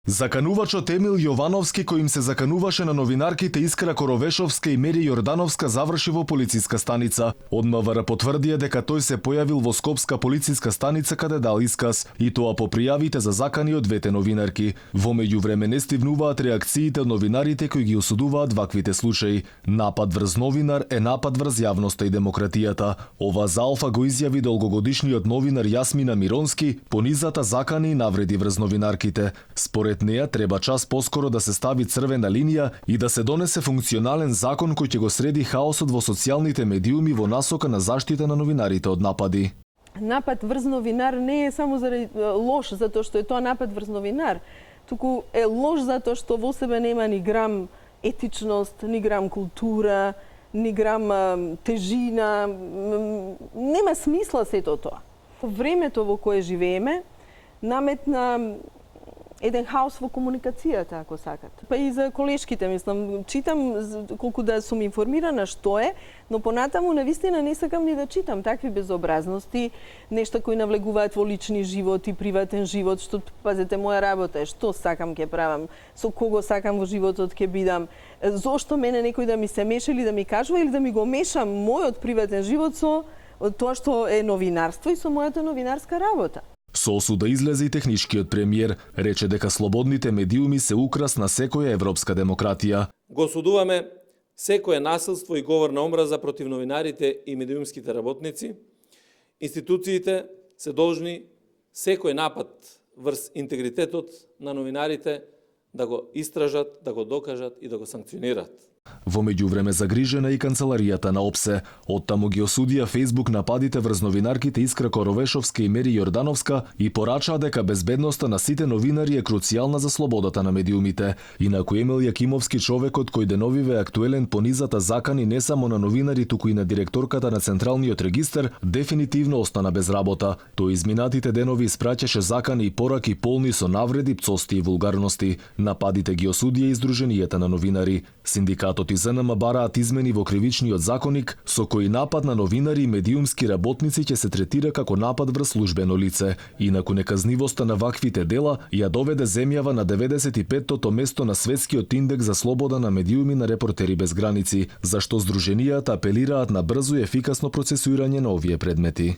Заканувачот Емил Јовановски, кој им се закануваше на новинарките Искра Коровешовска и Мери Јордановска, заврши во полициска станица. Од МВР потврдија дека тој се појавил во Скопска полициска станица каде дал исказ, и тоа по пријавите за закани од двете новинарки. Во меѓувреме не стивнуваат реакциите од новинарите кои ги осудуваат ваквите случаи. Напад врз новинар е напад врз јавноста и демократијата. Ова за Алфа го изјави долгогодишниот новинар Јасмина Миронски, понизата закани и навреди врз новинарките. Според неа треба час поскоро да се стави црвена линија и да се донесе функционален закон кој ќе го среди хаосот во социјалните медиуми во насока на заштита на новинарите од напади. Напад врз новинар не е само заради лош затоа што е тоа напад врз новинар, туку е лош затоа што во себе нема ни грам етичност, ни грам култура, ни грам тежина, нема смисла сето тоа. Времето во кое живееме наметна еден хаос во комуникацијата, ако сакат. Па и за колешките, мислам, читам колку да сум информирана што е, но понатаму навистина не сакам ни да читам такви безобразности, нешта кои навлегуваат во лични живот и приватен живот, што, пазете, моја работа е, што сакам ќе правам, со кого сакам во животот ќе бидам, зошто мене некој да ми се меша или да ми кажува или да ми го мешам мојот приватен живот со тоа што е новинарство и со мојата новинарска работа. Со осуда излезе и техничкиот премиер, рече дека слободните медиуми се украс на секоја европска демократија. Го осудуваме секое насилство и говор на омраза против новинарите и медиумските работници. Институциите се должни секој напад врз интегритетот на новинарите да го истражат, да го докажат и да го санкционират. Во меѓувреме загрижена и канцеларијата на ОПСЕ. Оттаму ги осудија Facebook нападите врз новинарките Искра Коровешовска и Мери Јордановска и порачаа дека безбедноста на сите новинари е круцијална за слободата на медиумите. Инаку Емил Јакимовски, човекот кој деновиве е актуелен по низата закани не само на новинари, туку и на директорката на Централниот регистар, дефинитивно остана без работа. Тој изминатите денови испраќаше закани и пораки полни со навреди, пцости и вулгарности. Нападите ги осудија и Сдруженијата на новинари. Синдикатот и ЗНМ бараат измени во кривичниот законник со кој напад на новинари и медиумски работници ќе се третира како напад врз службено лице. Инаку неказнивоста на ваквите дела ја доведе земјава на 95-тото место на светскиот индекс за слобода на медиуми на Репортери без граници, зашто Сдруженијата апелираат на брзо и ефикасно процесуирање на овие предмети.